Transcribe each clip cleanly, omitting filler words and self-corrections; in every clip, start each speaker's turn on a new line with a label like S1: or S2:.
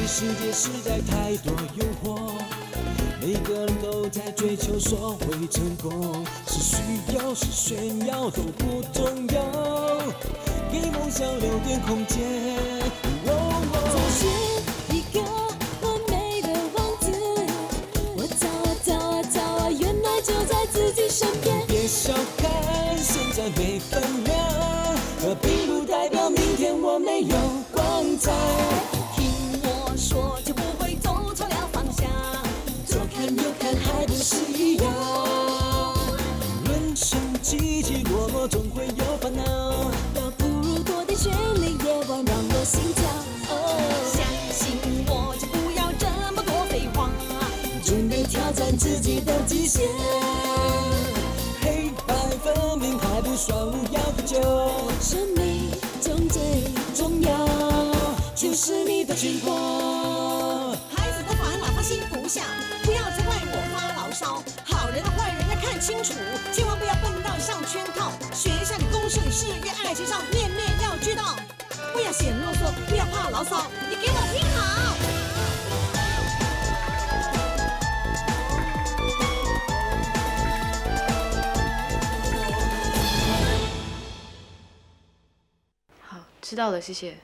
S1: 世界实在太多诱惑，每个人都在追求所谓成功，是需要是炫耀都不重要，给梦想留点空间。
S2: 找寻一个完美的王子，我找啊找啊找啊，原来就在自己身边。
S1: 别小看现在没分量，可并不代表明天我没有光彩。
S2: 听我说，就不会走错了方向。
S1: 左看右看还不是一样，人生起起落落总会有烦恼，
S2: 倒不如多点绚丽夜晚让我心跳。相信我，就不要这么多废话，
S1: 准备挑战自己的极限。黑白分明还不算无要的酒，
S2: 生命中最重要
S1: 就是你的情况。
S3: 孩子的烦恼他心不下，不要再怪我发牢骚。好人的坏人要看清楚，千万不要笨到上圈套。学校里、公司里、事业、爱情上，面面要俱到。不要嫌啰嗦，不要怕牢骚，你给我听好。
S4: 好，知道了，谢谢。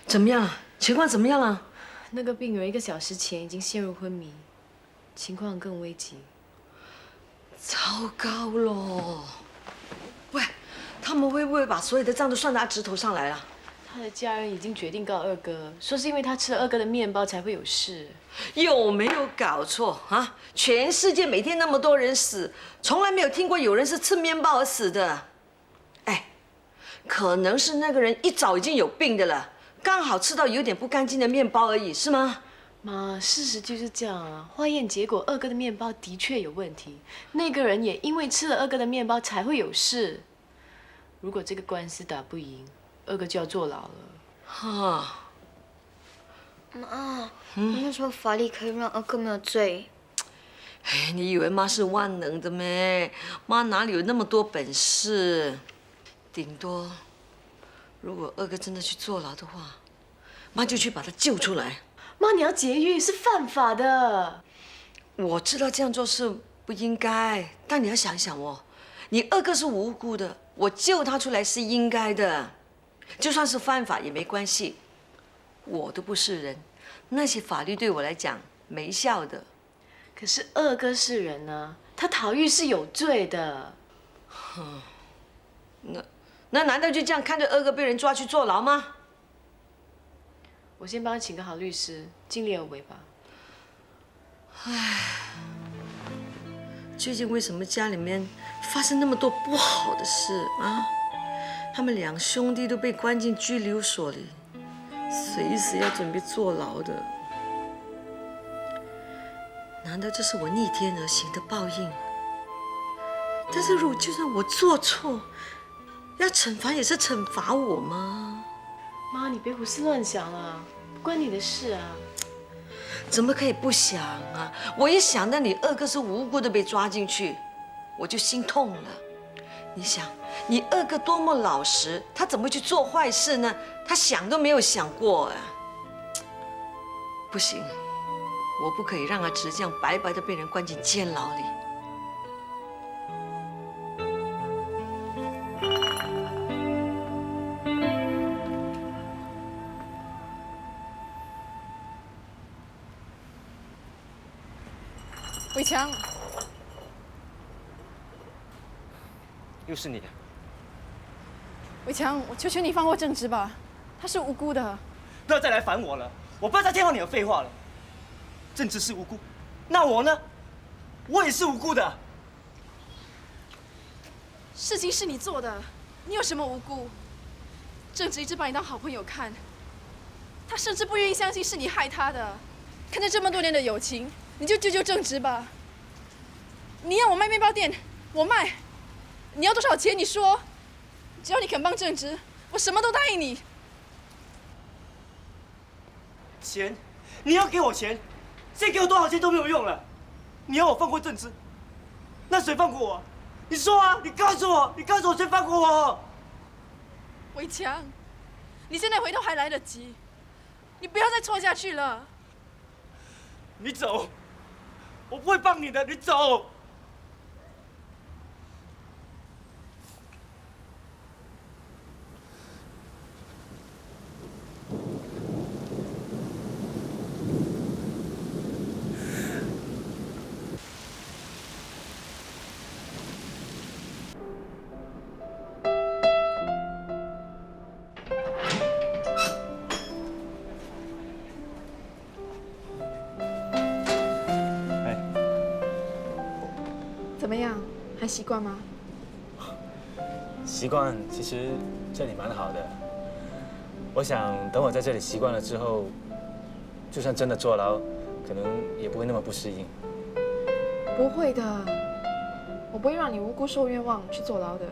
S5: 怎么样了？情况怎么样了？
S4: 那个病人1个小时前已经陷入昏迷，情况更危急。
S5: 糟糕喽！喂，他们会不会把所有的账都算到他指头上来了？
S4: 他的家人已经决定告二哥，说是因为他吃了二哥的面包才会有事。
S5: 有没有搞错啊？全世界每天那么多人死，从来没有听过有人是吃面包而死的。哎，可能是那个人一早已经有病的了，刚好吃到有点不干净的面包而已，是吗？
S4: 妈，事实就是这样啊。化验结果，二哥的面包的确有问题，那个人也因为吃了二哥的面包才会有事。如果这个官司打不赢，二哥就要坐牢了。
S5: 哈，
S6: 妈，有没有什么法力可以让二哥没有罪？
S5: 哎，你以为妈是万能的咩？妈哪里有那么多本事？顶多，如果二哥真的去坐牢的话，妈就去把他救出来。
S4: 妈，你要节狱是犯法的。
S5: 我知道这样做是不应该，但你要想想哦，你二哥是无辜的，我救他出来是应该的。就算是犯法也没关系，我都不是人，那些法律对我来讲没效的。
S4: 可是二哥是人啊，他逃狱是有罪的。
S5: 那难道就这样看着二哥被人抓去坐牢吗？
S4: 我先帮他请个好律师，尽力而为吧。
S5: 最近为什么家里面发生那么多不好的事啊？他们2兄弟都被关进拘留所里，随时要准备坐牢的。难道这是我逆天而行的报应？但是如果就算我做错，要惩罚也是惩罚我吗？
S4: 妈，你别胡思乱想了，不关你的事啊。
S5: 怎么可以不想啊？我一想到你二哥是无辜的被抓进去，我就心痛了。你想，你二哥多么老实，他怎么会去做坏事呢？他想都没有想过啊！不行，我不可以让他只这样白白的被人关进监牢里。
S7: 伟强，
S8: 又是你。
S7: 伟强，我求求你放过正直吧，他是无辜的。
S8: 不要再来烦我了，我不要再听到你的废话了。政治是无辜，那我呢？我也是无辜的。
S7: 事情是你做的，你有什么无辜？正直一直把你当好朋友看，他甚至不愿意相信是你害他的。看着这么多年的友情，你就救救正直吧。你要我卖面包店，我卖。你要多少钱？你说，只要你肯帮正直，我什么都答应你。
S8: 钱，你要给我钱，再给我多少钱都没有用了。你要我放过正直，那谁放过我？你说啊，你告诉我，谁放过我？
S7: 伟强，你现在回头还来得及。你不要再错下去了。
S8: 你走，我不会帮你的，你走。
S7: 怎么样？还习惯吗？
S9: 习惯，其实这里蛮好的。我想等我在这里习惯了之后，就算真的坐牢，可能也不会那么不适应。
S7: 不会的，我不会让你无辜受冤枉去坐牢的。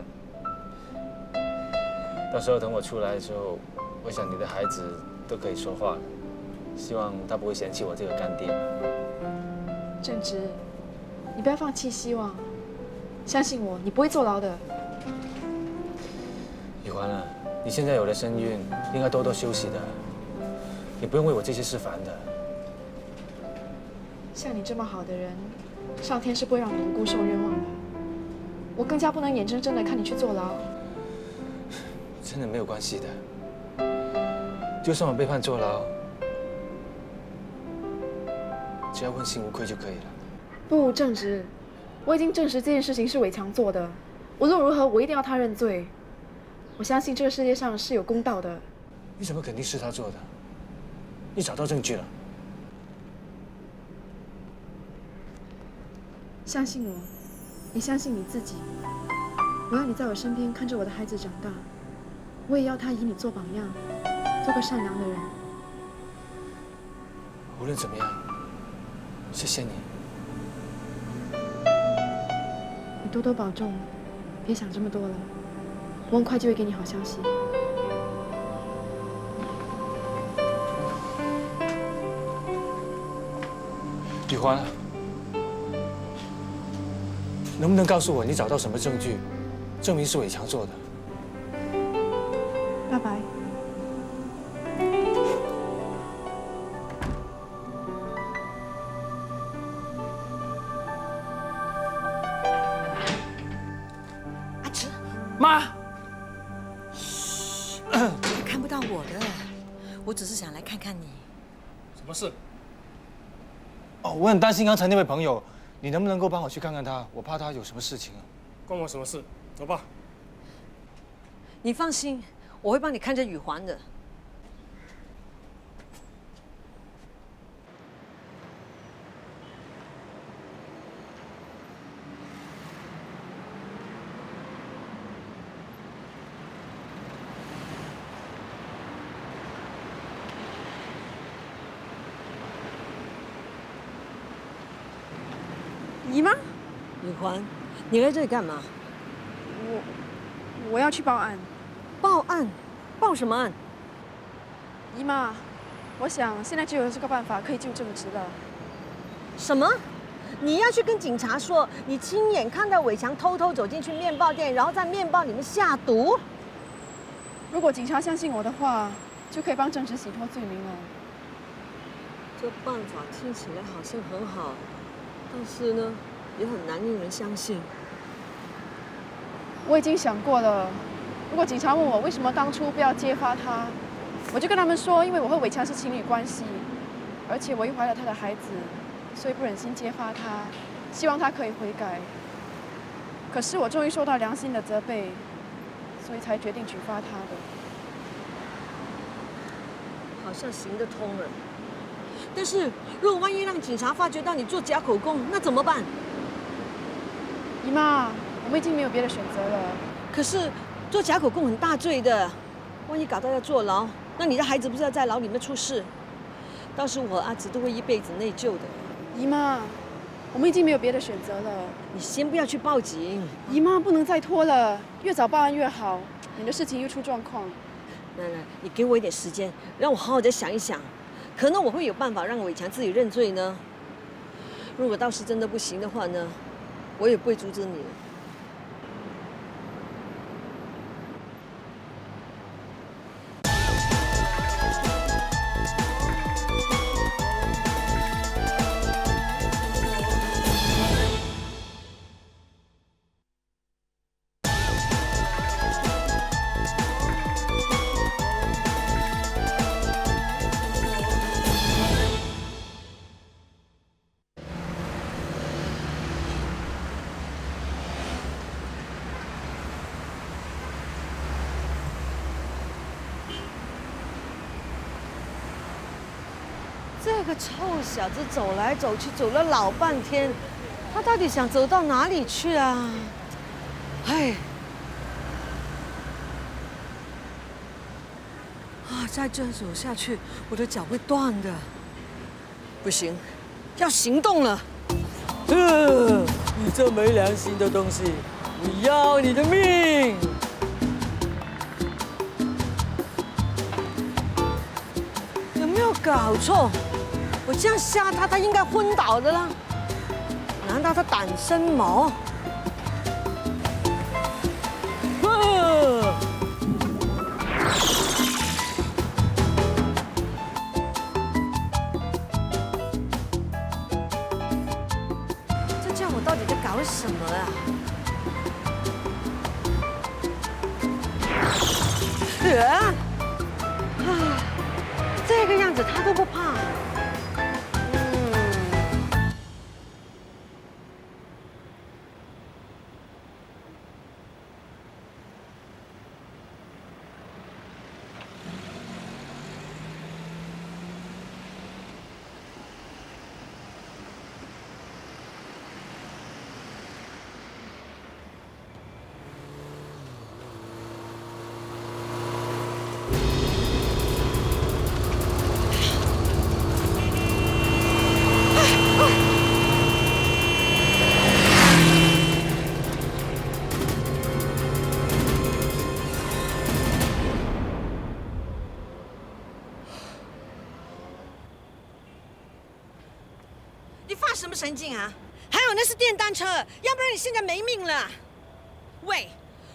S9: 到时候等我出来之后，我想你的孩子都可以说话了。希望他不会嫌弃我这个干爹。
S7: 正直，你不要放弃希望，相信我，你不会坐牢的。
S9: 雨环啊，你现在有了身孕，应该多多休息的。你不用为我这些事烦的。
S7: 像你这么好的人，上天是不会让你无辜受冤枉的。我更加不能眼睁睁的看你去坐牢。
S9: 真的没有关系的，就算我被判坐牢，只要问心无愧就可以了。
S7: 不，正直，我已经证实这件事情是伟强做的。无论如何，我一定要他认罪。我相信这个世界上是有公道的。
S9: 你怎么肯定是他做的？你找到证据了？
S7: 相信我，也相信你自己。我要你在我身边看着我的孩子长大，我也要他以你做榜样，做个善良的人。
S9: 无论怎么样，谢谢你。
S7: 你多多保重，别想这么多了。我很快就会给你好消息。
S9: 雨环，能不能告诉我你找到什么证据，证明是伟强做的？
S7: 拜拜。
S5: 阿池，
S9: 妈，
S5: 你看不到我的，我只是想来看看你。
S9: 什么事？哦，我很担心刚才那位朋友，你能不能够帮我去看看他？我怕他有什么事情啊。
S10: 关我什么事？走吧。
S5: 你放心，我会帮你看着雨环的。
S7: 姨妈，
S5: 雨环，你来这里干嘛？
S7: 我要去报案。
S5: 报案？报什么案？
S7: 姨妈，我想现在只有这个办法可以救正直了。
S5: 什么？你要去跟警察说，你亲眼看到伟强偷偷走进去面包店，然后在面包里面下毒？
S7: 如果警察相信我的话，就可以帮正直洗脱罪名了。
S5: 这办法听起来好像很好，但是呢，也很难令人相信。
S7: 我已经想过了，如果警察问我为什么当初不要揭发他，我就跟他们说，因为我和伟强是情侣关系，而且我又怀了他的孩子，所以不忍心揭发他，希望他可以悔改。可是我终于受到良心的责备，所以才决定举发他的。
S5: 好像行得通了。但是如果万一让警察发觉到你做假口供，那怎么办？
S7: 姨妈，我们已经没有别的选择了。
S5: 可是做假口供很大罪的，万一搞到要坐牢，那你的孩子不是要在牢里面出事？到时我阿紫都会一辈子内疚的。
S7: 姨妈，我们已经没有别的选择了。
S5: 你先不要去报警。
S7: 姨妈，不能再拖了，越早报案越好，免得事情又出状况。
S5: 奶奶，你给我一点时间，让我好好的想一想，可能我会有办法让伟强自己认罪呢。如果到时真的不行的话呢，我也不会阻止你了。这个臭小子走来走去，走了老半天，他到底想走到哪里去啊？哎，再这样走下去，我的脚会断的。不行，要行动了。
S11: 你这没良心的东西，我要你的命！
S5: 有没有搞错？我这样吓他，他应该昏倒的啦。难道他胆生毛？这叫我到底在搞什么啊？这个样子他都不怕。你发什么神经啊？还有那是电单车，要不然你现在没命了。喂，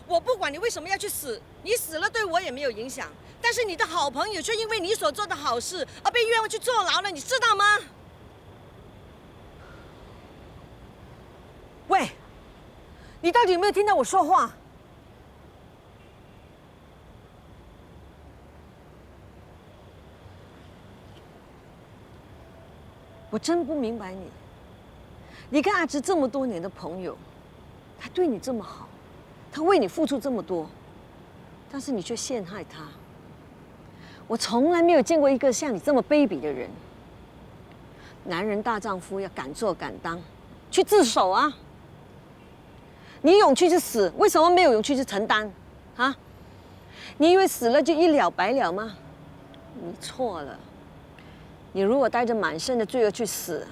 S5: 我不管你为什么要去死，你死了对我也没有影响。但是你的好朋友却因为你所做的好事而被冤枉去坐牢了，你知道吗？喂，你到底有没有听到我说话？我真不明白你。你跟阿芝这么多年的朋友，他对你这么好，他为你付出这么多，但是你却陷害他。我从来没有见过一个像你这么卑鄙的人。男人大丈夫要敢做敢当，去自首啊！你有勇气去死，为什么没有勇气去承担？啊？你以为死了就一了百了吗？你错了。你如果带着满身的罪恶去死，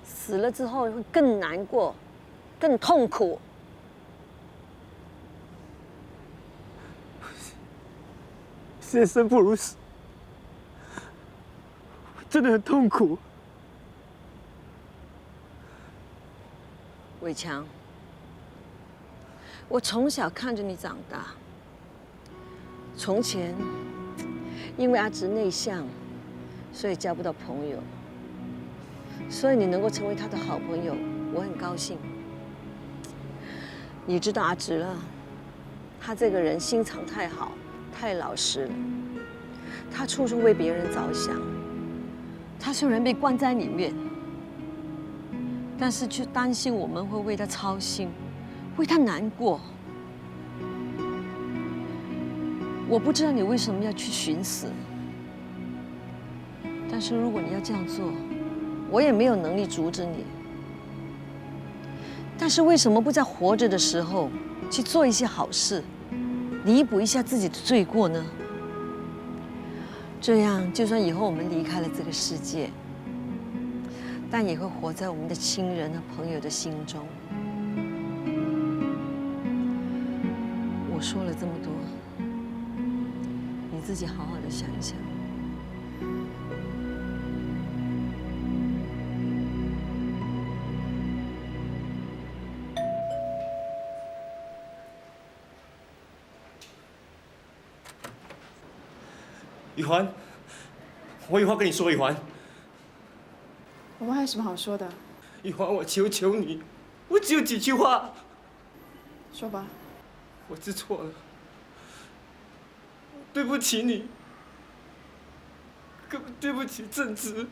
S5: 死了之后会更难过，更痛苦。
S8: 是生不如死，真的很痛苦。
S5: 伟强，我从小看着你长大。从前，因为阿直内向，所以交不到朋友，所以你能够成为他的好朋友，我很高兴。你知道阿直了，他这个人心肠太好，太老实了，他处处为别人着想。他虽然被关在里面，但是却担心我们会为他操心，为他难过。我不知道你为什么要去寻死。但是如果你要这样做，我也没有能力阻止你。但是为什么不在活着的时候去做一些好事，弥补一下自己的罪过呢？这样，就算以后我们离开了这个世界，但也会活在我们的亲人和朋友的心中。我说了这么多，你自己好好的想一想。
S8: 雨环，我有话跟你说，雨环。
S7: 我们还有什么好说的？
S8: 雨环，我求求你，我只有几句话。
S7: 说吧。
S8: 我知错了，对不起你，更对不起正直，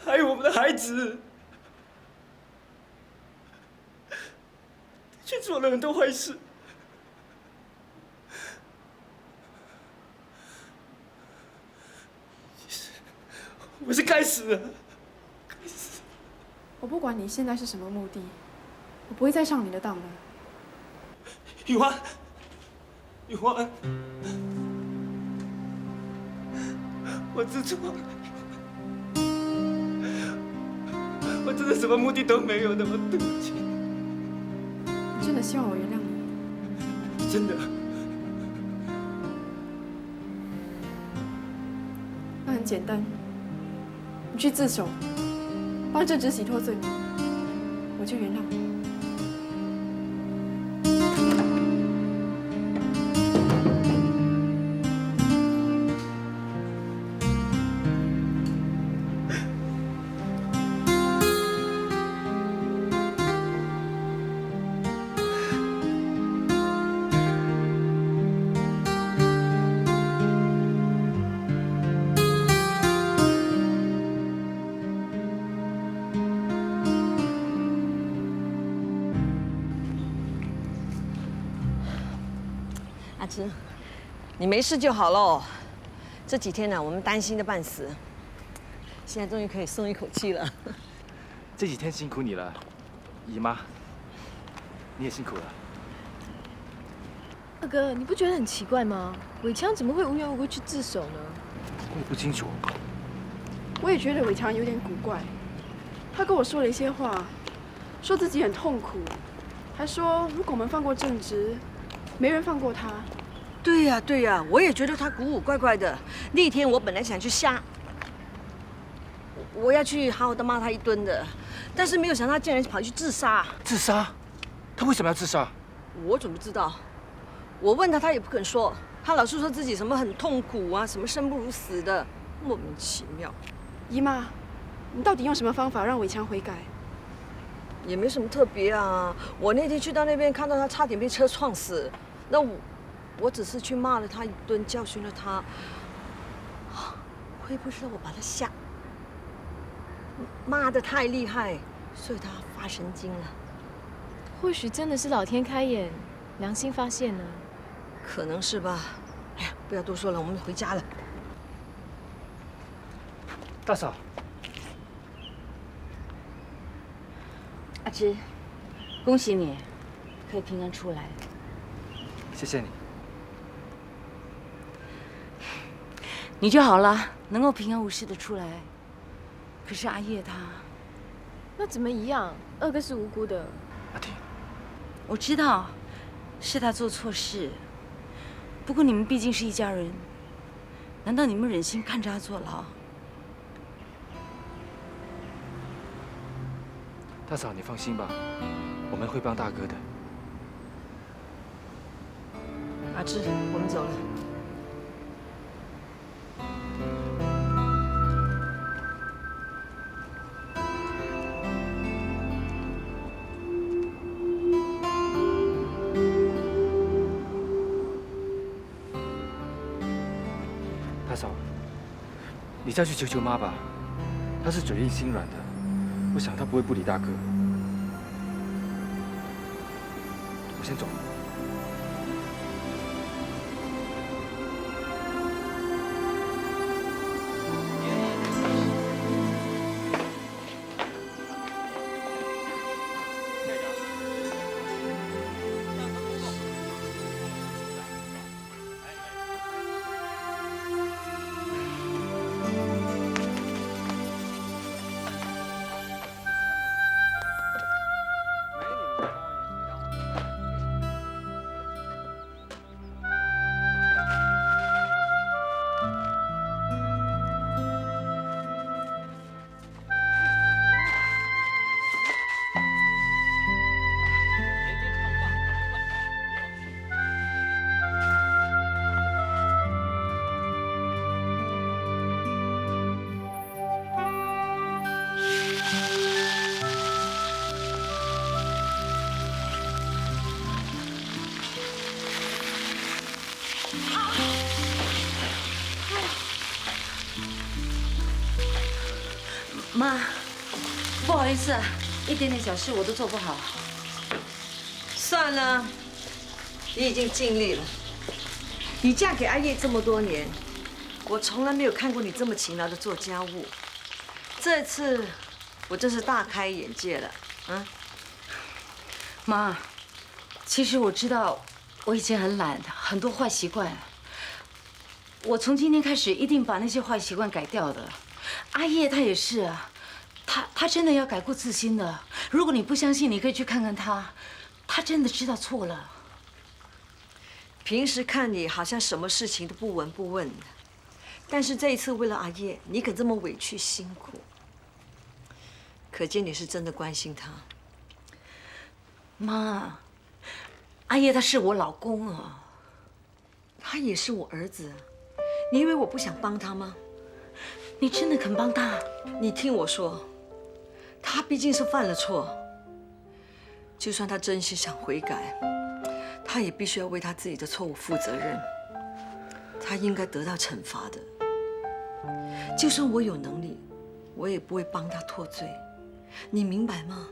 S8: 还有我们的孩子，却做了很多坏事。我是该死的。
S7: 我不管你现在是什么目的，我不会再上你的当了。
S8: 雨欢，雨欢，我知错了，我真的什么目的都没有的，我对不起。
S7: 你真的希望我原谅你？
S8: 真的。
S7: 那很简单，你去自首，帮正直洗脱罪名，我就原谅你。
S5: 阿芝，你没事就好喽。这几天呢，我们担心的半死，现在终于可以松一口气了。
S9: 这几天辛苦你了，姨妈，你也辛苦了。
S4: 二哥，你不觉得很奇怪吗？伟强怎么会无缘无故去自首呢？
S9: 我也不清楚。
S7: 我也觉得伟强有点古怪，他跟我说了一些话，说自己很痛苦，还说如果我们放过正直，没人放过他。
S5: 对呀，对呀，我也觉得他古怪怪的。那天我本来想去我要去好好的骂他一顿的，但是没有想到他竟然跑去自杀。
S9: 自杀？他为什么要自杀？
S5: 我怎么知道？我问他，他也不肯说。他老是说自己什么很痛苦啊，什么生不如死的，莫名其妙。
S7: 姨妈，你到底用什么方法让伟强悔改？
S5: 也没什么特别啊。我那天去到那边，看到他差点被车撞死，那我只是去骂了他一顿，教训了他。会不会是我把他骂得太厉害，所以他发神经了？
S4: 或许真的是老天开眼，良心发现呢。
S5: 可能是吧。哎呀，不要多说了，我们回家了。
S9: 大嫂，
S12: 阿芝，恭喜你，可以平安出来。
S9: 谢谢你。
S12: 你就好了，能够平安无事的出来。可是阿叶他，
S4: 那怎么一样？二哥是无辜的。
S9: 阿婷，
S12: 我知道是他做错事，不过你们毕竟是一家人，难道你们忍心看着他坐牢？
S9: 大嫂，你放心吧，我们会帮大哥的。
S5: 阿芝，我们走了。
S9: 大嫂，你再去求求妈吧，她是嘴硬心软的，我想她不会不理大哥。我先走。
S12: 妈，不好意思啊，一点点小事我都做不好。
S5: 算了，你已经尽力了。你嫁给阿叶这么多年，我从来没有看过你这么勤劳的做家务。这次我真是大开眼界了，
S12: 妈，其实我知道我以前很懒，很多坏习惯。我从今天开始一定把那些坏习惯改掉的。阿叶他也是啊，他真的要改过自新的。如果你不相信，你可以去看看他，他真的知道错了。
S5: 平时看你好像什么事情都不闻不问的，但是这一次为了阿叶，你可这么委屈辛苦，可见你是真的关心他。
S12: 妈，阿叶他是我老公啊，
S5: 他也是我儿子，你以为我不想帮他吗？
S12: 你真的肯帮他？
S5: 你听我说，他毕竟是犯了错，就算他真心想悔改，他也必须要为他自己的错误负责任，他应该得到惩罚的。就算我有能力，我也不会帮他脱罪，你明白吗？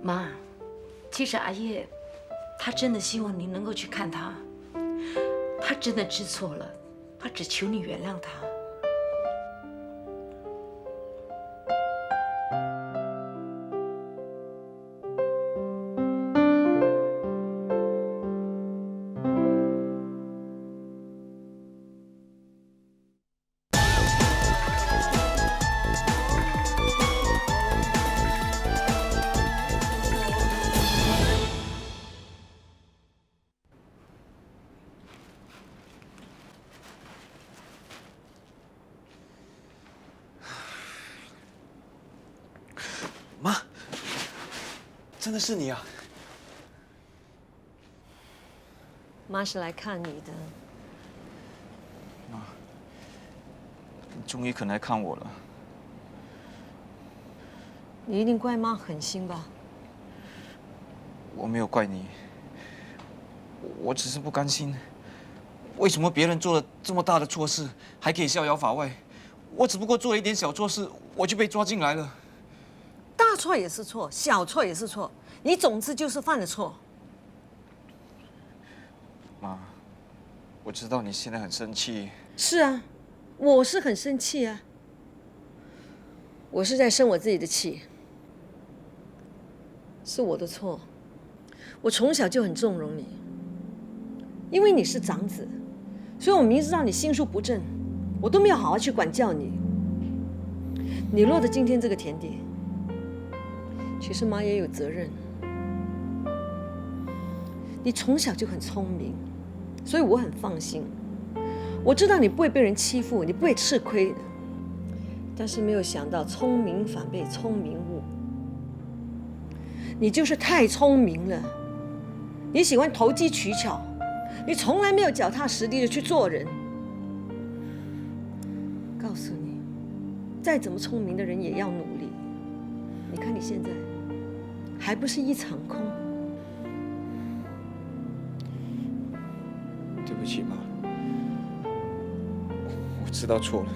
S12: 妈，其实阿叶，他真的希望你能够去看他，他真的知错了，他只求你原谅他。
S13: 妈，真的是你啊！
S5: 妈是来看你的。
S13: 妈，你终于肯来看我了。
S5: 你一定怪妈狠心吧？
S13: 我没有怪你，我只是不甘心。为什么别人做了这么大的错事，还可以逍遥法外？我只不过做了一点小错事，我就被抓进来了。
S5: 大错也是错，小错也是错，你总之就是犯了错。
S13: 妈，我知道你现在很生气。
S5: 是啊，我是很生气啊。我是在生我自己的气，是我的错。我从小就很纵容你，因为你是长子，所以我明知道你心术不正，我都没有好好去管教你。你落得今天这个田地，其实妈也有责任。你从小就很聪明，所以我很放心。我知道你不会被人欺负，你不会吃亏的。但是没有想到，聪明反被聪明误。你就是太聪明了，你喜欢投机取巧，你从来没有脚踏实地的去做人。告诉你，再怎么聪明的人也要努力。你看你现在，还不是一场空？
S13: 对不起，妈，我知道错了。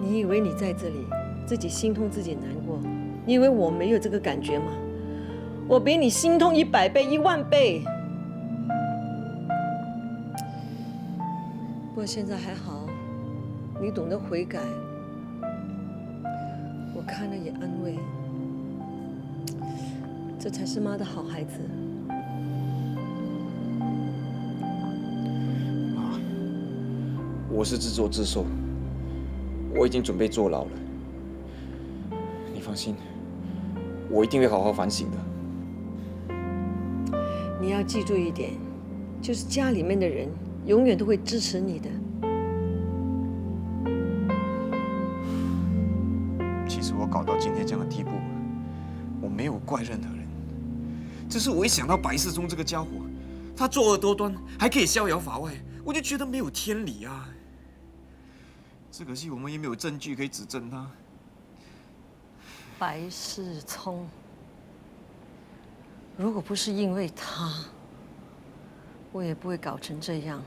S5: 你以为你在这里自己心痛自己难过？你以为我没有这个感觉吗？我比你心痛100倍、10000倍。不过现在还好，你懂得悔改，我看了也安慰。这才是妈的好孩子。
S13: 妈，我是自作自受，我已经准备坐牢了。你放心，我一定会好好反省的。
S5: 你要记住一点，就是家里面的人永远都会支持你的。
S13: 其实我搞到今天这样的地步，我没有怪任何人，只是我一想到白世忠这个家伙，他作恶多端，还可以逍遥法外，我就觉得没有天理啊。只可惜我们也没有证据可以指证他。
S5: 白世聪，如果不是因为他，我也不会搞成这样。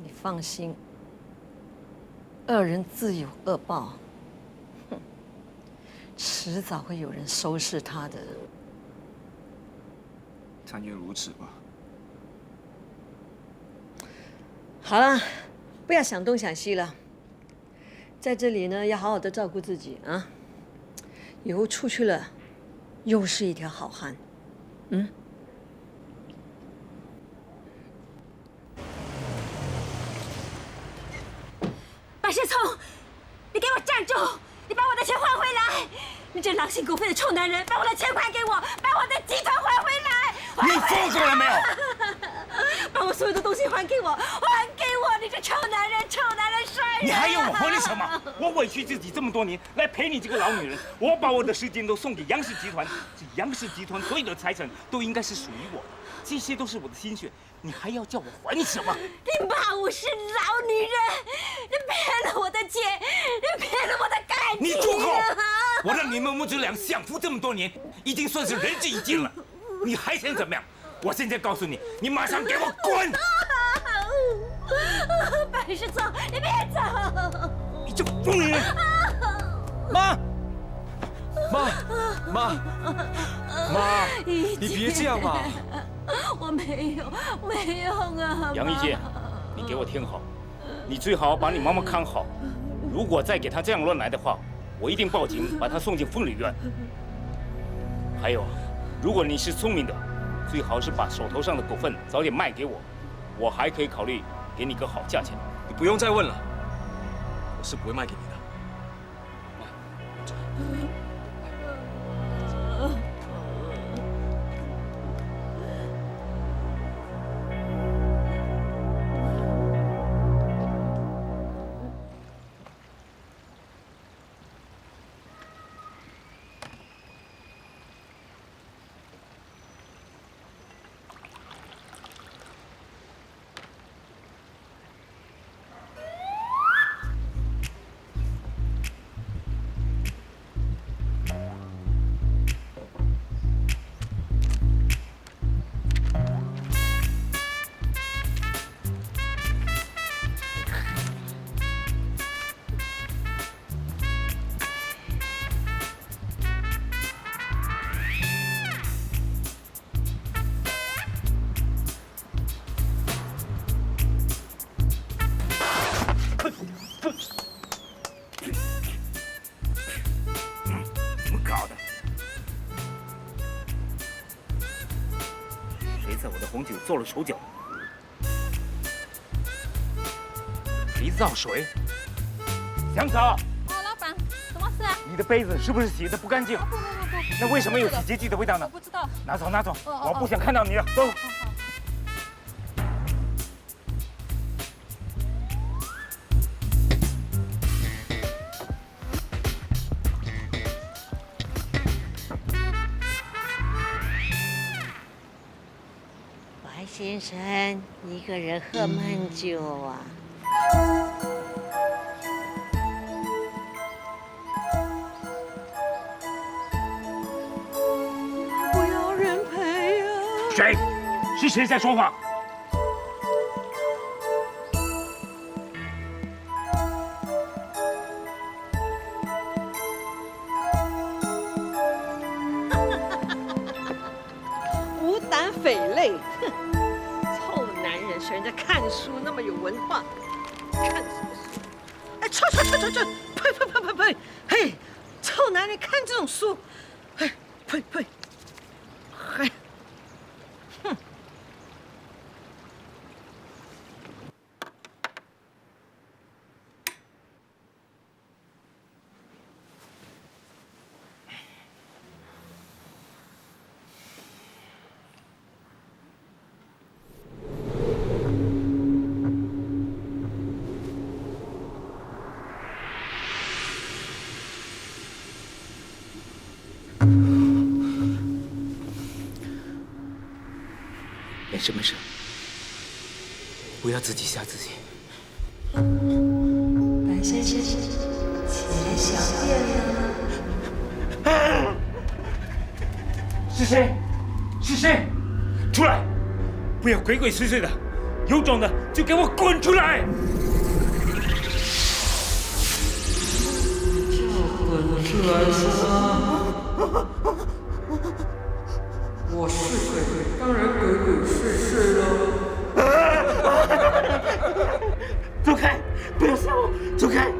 S5: 你放心，恶人自有恶报，哼，迟早会有人收拾他的。
S13: 但愿如此吧。
S5: 好了，不要想东想西了，
S3: 在这里呢，要好好的照顾自己啊。以后出去了，又是一条好汉。
S2: 白世聪，你给我站住！你把我的钱还回来！你这狼心狗肺的臭男人，把我的钱还给我，把我的集团还回来！
S14: 你疯过了没有？
S2: 把我所有的东西还给我，还给我！你这臭男人，臭男人衰人！
S14: 你还要我还你什么？我委屈自己这么多年来陪你这个老女人，我把我的时间都送给杨氏集团，这杨氏集团所有的财产都应该是属于我的，这些都是我的心血，你还要叫我还你什么？
S2: 你骂我是老女人，你骗了我的钱，你骗了我的感情！
S14: 你住口！我让你们母子俩享福这么多年，已经算是仁至义尽了，你还想怎么样？我现在告诉你，你马上给我滚！
S2: 白世聪，你别走！
S14: 你这个疯女人！
S13: 妈，你别这样嘛！
S2: 我没有啊！
S14: 杨一健，你给我听好，你最好把你妈妈看好。如果再给她这样乱来的话，我一定报警，把她送进风里院。还有，如果你是聪明的，最好是把手头上的股份早点卖给我，我还可以考虑给你个好价钱。
S13: 你不用再问了，我是不会卖给你的。
S14: 怎么搞的？谁在我的红酒做了手脚？谁造水？香草。
S7: 老板，什么事啊？
S14: 你的杯子是不是洗的不干净？
S7: 不，
S14: 那为什么有洗洁剂的味道呢？
S7: 我不知道。
S14: 拿走，拿走，我不想看到你了，走。
S3: 白先生一个人喝闷酒啊？我要人陪呀！
S14: 谁？是谁在说话？
S3: 无胆匪类，哼！臭男人，学人家看书那么有文化，看什么书？哎，臭！呸！嘿，臭男人看这种书，嘿，呸！嘿，哼！
S14: 没事，不要自己吓自己。
S3: 白先生，钱小店呢？
S14: 是谁？出来！不要鬼鬼祟祟的，有种的就给我滚出来！
S11: 就滚出来说。我是鬼，当然鬼鬼祟祟了。
S14: 走开！不要吓我！走开！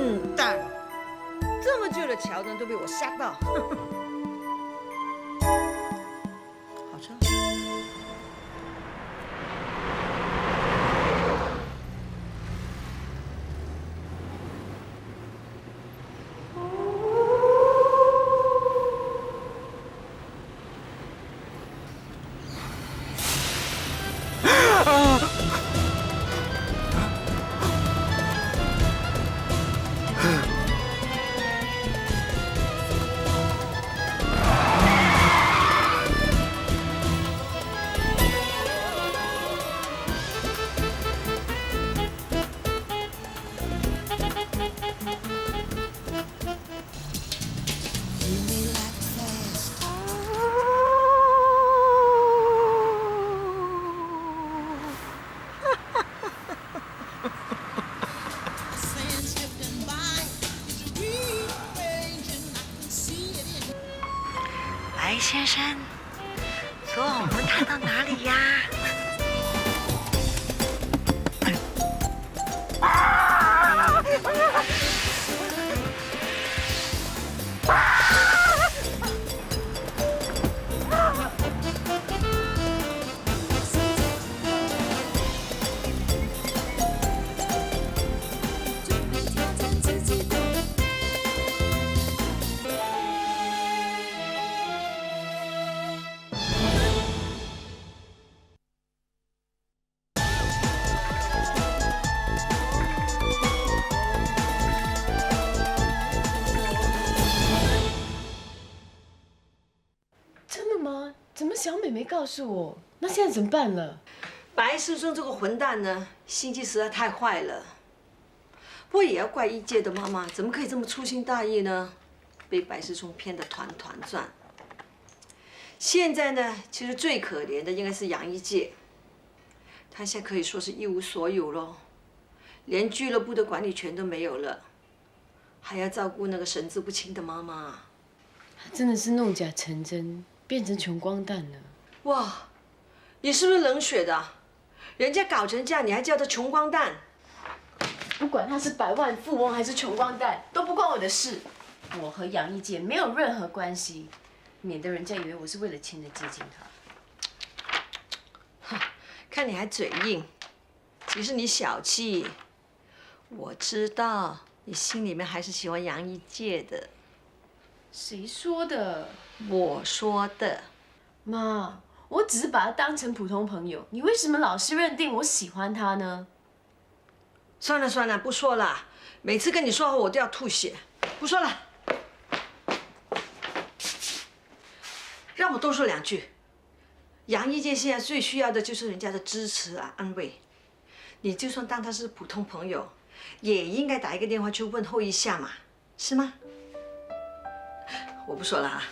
S5: 笨蛋！这么旧的桥呢，都被我吓到。好吃。
S15: 白先生，昨晚我们谈到哪里呀？
S4: 怎么小美没告诉我？那现在怎么办了？
S5: 白师兄这个混蛋呢，心机实在太坏了。不过也要怪一介的妈妈，怎么可以这么粗心大意呢？被白师兄骗得团团转。现在呢，其实最可怜的应该是杨一介，他现在可以说是一无所有咯，连俱乐部的管理权都没有了，还要照顾那个神志不清的妈妈。
S4: 真的是弄假成真。变成穷光蛋了！
S5: 哇，你是不是冷血的？人家搞成这样，你还叫他穷光蛋？
S4: 不管他是百万富翁还是穷光蛋，都不关我的事。我和杨一杰没有任何关系，免得人家以为我是为了钱的接近他。
S5: 哼，看你还嘴硬，其实你小气。我知道你心里面还是喜欢杨一介的。
S4: 谁说的？
S5: 我说的。
S4: 妈，我只是把他当成普通朋友，你为什么老是认定我喜欢他呢？
S5: 算了算了，不说了。每次跟你说话我都要吐血，不说了。让我多说两句。杨一介现在最需要的就是人家的支持啊、安慰。你就算当他是普通朋友，也应该打一个电话去问候一下嘛，是吗？我不说了啊。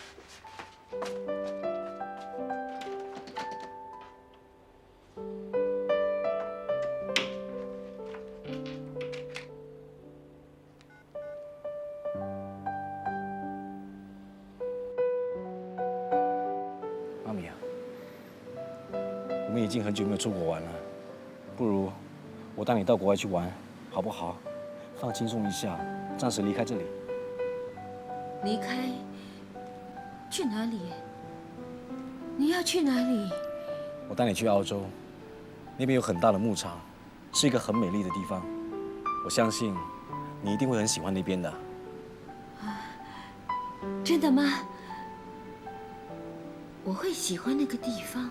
S10: 妈咪啊，我们已经很久没有出国玩了，不如我带你到国外去玩，好不好？放轻松一下，暂时离开这里。
S12: 离开？去哪里？你要去哪里？
S10: 我带你去澳洲，那边有很大的牧场，是一个很美丽的地方。我相信你一定会很喜欢那边的。
S12: 真的吗？我会喜欢那个地方，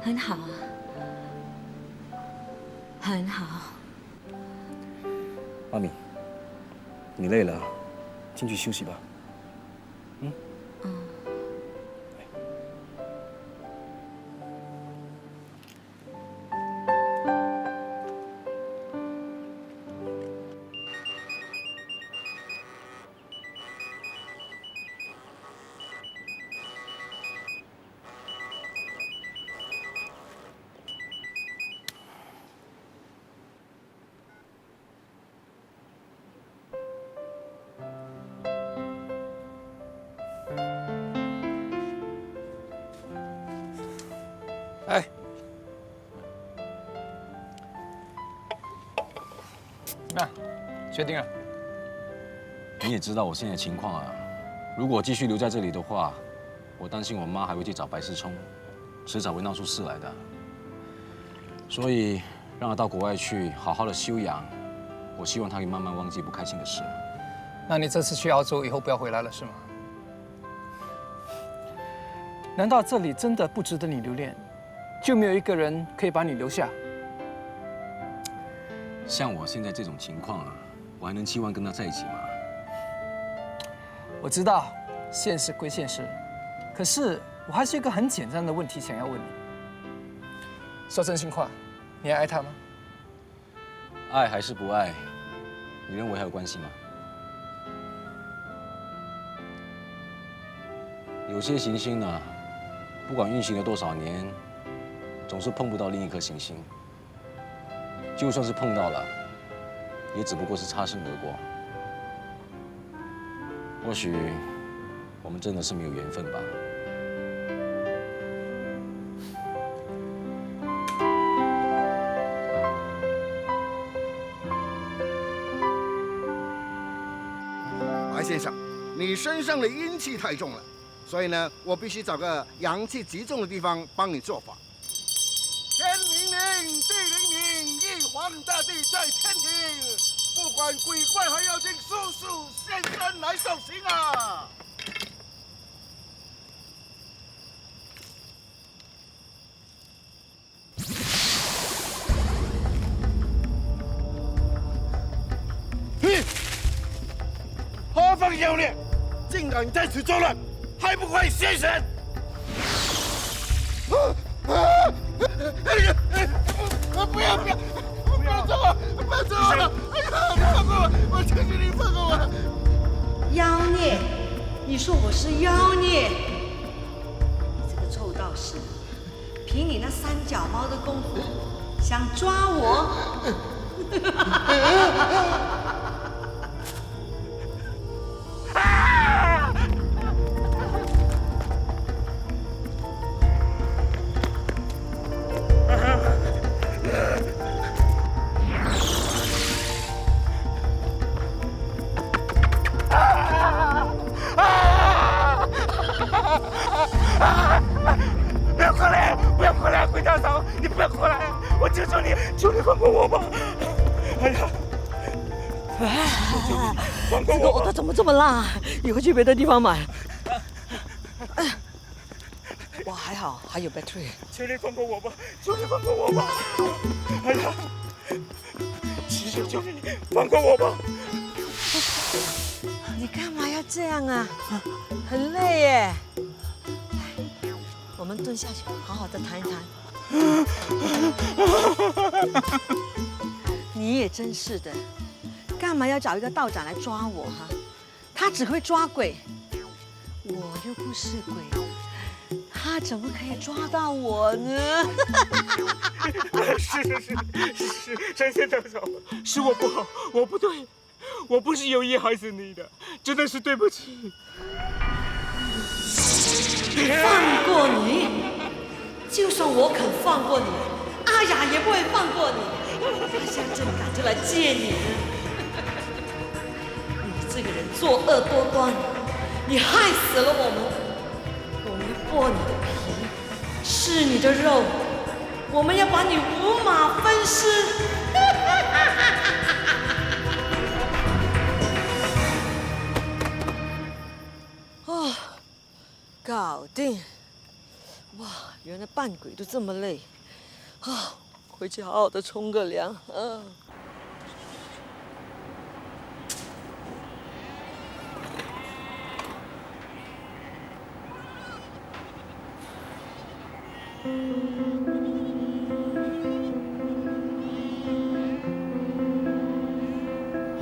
S12: 很好啊，很好。
S10: 妈咪，你累了，进去休息吧。
S16: 怎么样？决定了？
S10: 你也知道我现在的情况啊，如果继续留在这里的话，我担心我妈还会去找白世聪，迟早会闹出事来的。所以让她到国外去好好的休养，我希望她可以慢慢忘记不开心的事。
S16: 那你这次去澳洲以后不要回来了是吗？难道这里真的不值得你留恋？就没有一个人可以把你留下？
S10: 像我现在这种情况啊，我还能期望跟她在一起吗？
S16: 我知道，现实归现实，可是我还是有一个很简单的问题想要问你。说真心话，你还爱他吗？
S10: 爱还是不爱，你认为还有关系吗？有些行星呢，不管运行了多少年，总是碰不到另一颗行星。就算是碰到了，也只不过是擦身而过。或许我们真的是没有缘分吧。
S17: 白先生，你身上的阴气太重了，所以呢，我必须找个阳气集中的地方帮你做法。天灵灵，地灵灵，玉皇大帝在天庭，不管鬼怪还妖精，速速现身来受刑啊！何方妖孽，竟敢在此作乱，还不快现身！不要！不要走啊！不要走啊！哎呀，你放过我！我求求你放过我！
S5: 妖孽，你说我是妖孽？你这个臭道士，凭你那三脚猫的功夫，想抓我？
S14: 不要过来！不要过来，鬼大嫂，你不要过来！我求求你，求你放过我吧！哎呀，求求你，放过我吧！
S5: 这个藕豆怎么这么辣？以后去别的地方买。我还好，还有 battery。
S14: 求你放过我吧！求你放过我吧！哎呀，求你放过我吧！
S5: 你干嘛要这样啊？很累耶。我们蹲下去，好好的谈一谈。你也真是的，干嘛要找一个道长来抓我哈？他只会抓鬼，我又不是鬼，他怎么可以抓到我呢？
S14: 是，山仙道长，是我不好，我不对，我不是有意害死你的，真的是对不起。
S5: 放过你？就算我肯放过你，阿雅也不会放过你。她现在正赶着来见你呢。你这个人作恶多端，你害死了我们。我们要剥你的皮，吃你的肉，我们要把你五马分尸。哦。搞定！哇，原来扮鬼都这么累啊！回去好好的冲个凉啊！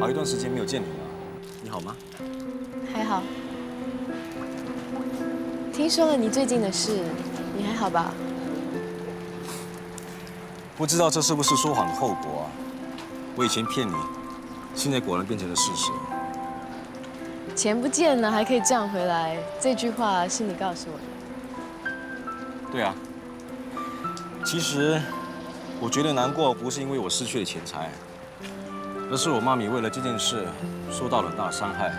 S10: 好一段时间没有见你了，你好吗？
S4: 还好。听说了你最近的事，你还好吧？
S10: 不知道这是不是说谎的后果啊？我以前骗你，现在果然变成了事实。
S4: 钱不见了还可以赚回来，这句话是你告诉我的。
S10: 对啊。其实，我觉得难过不是因为我失去了钱财，而是我妈咪为了这件事受到了很大的伤害。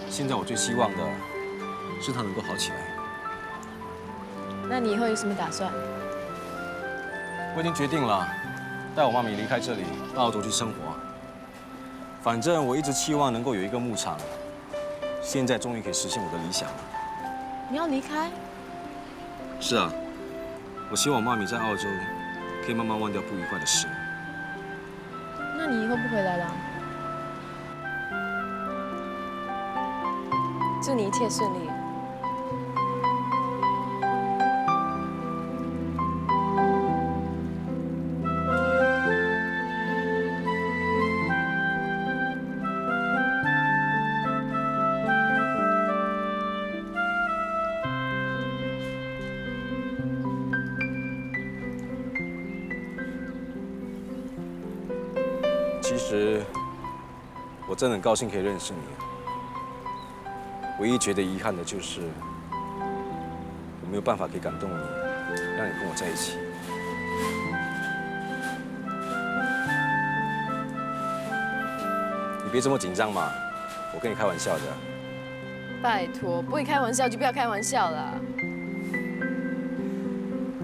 S10: 现在我最希望的是她能够好起来。
S4: 那你以后有什么打算？
S10: 我已经决定了，带我妈咪离开这里，到澳洲去生活。反正我一直期望能够有一个牧场，现在终于可以实现我的理想了。
S4: 你要离开？
S10: 是啊，我希望我妈咪在澳洲可以慢慢忘掉不愉快的事。
S4: 那你以后不回来了？祝你一切顺利。
S10: 其实，我真的很高兴可以认识你。唯一觉得遗憾的就是，我没有办法可以感动你，让你跟我在一起。你别这么紧张嘛，我跟你开玩笑的。
S4: 拜托，不会开玩笑就不要开玩笑了。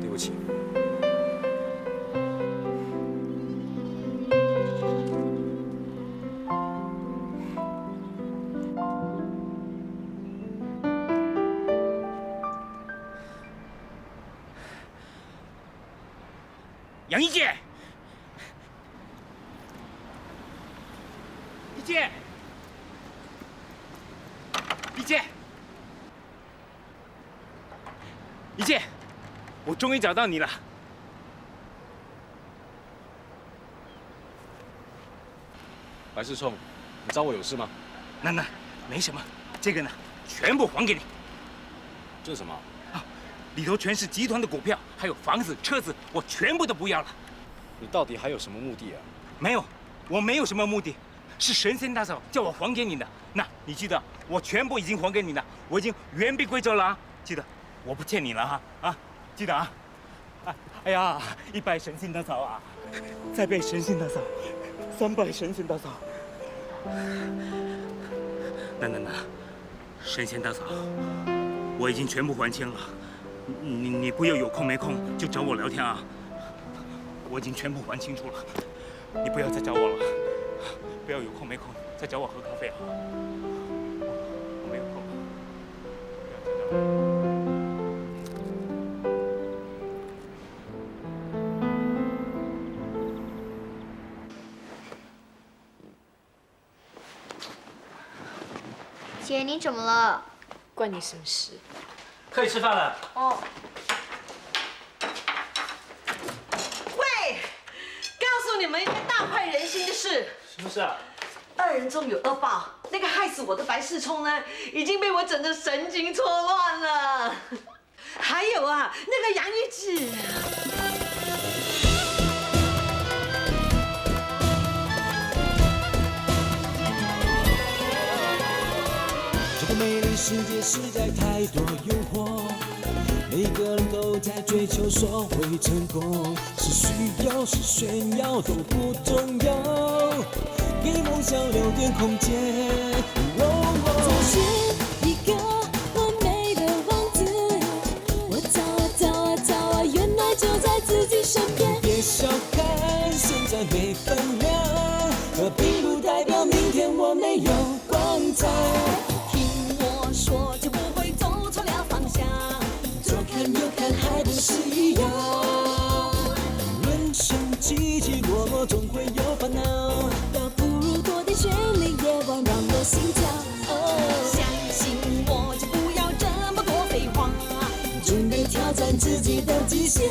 S10: 对不起。
S14: 杨一姐，一姐，一姐，一姐，我终于找到你了。
S10: 白世聪，你找我有事吗？
S14: 那没什么，这个呢，全部还给你。
S10: 这是什么？
S14: 里头全是集团的股票，还有房子、车子，我全部都不要了。
S10: 你到底还有什么目的啊？
S14: 没有，我没有什么目的，是神仙大嫂叫我还给你的。那你记得，我全部已经还给你了，我已经原币归赵了啊！记得，我不欠你了哈啊！记得啊！哎呀，一拜神仙大嫂啊，再拜神仙大嫂，三拜神仙大嫂。那，神仙大嫂，我已经全部还清了。你不要有空没空就找我聊天啊！我已经全部还清楚了，你不要再找我了，不要有空没空再找我喝咖啡啊！我没有空，不要再找我。
S6: 姐，你怎么了？
S4: 关你什么事？
S8: 可以吃饭了。
S5: 哦。喂，告诉你们一件大快人心的事。
S8: 什么事啊？
S5: 二人中有恶报，那个害死我的白世聪呢，已经被我整得神经错乱了。还有啊，那个杨一芷。
S1: 这个美丽世界实在太多诱惑，每个人都在追求所谓成功，是需要是炫耀都不重要，给梦想留点空间。
S2: 找寻一个完美的王子，我找啊找啊找啊，原来就在自己身边。
S1: 别小看现在没分量，这并不代表明天我没有光彩。
S2: 说就不会走错了方向，
S1: 左看右看还不是一样。人生起起落落总会有烦恼，
S2: 倒不如多点绚丽夜晚让我心跳。相信我就不要这么多废话，
S1: 准备挑战自己的极限。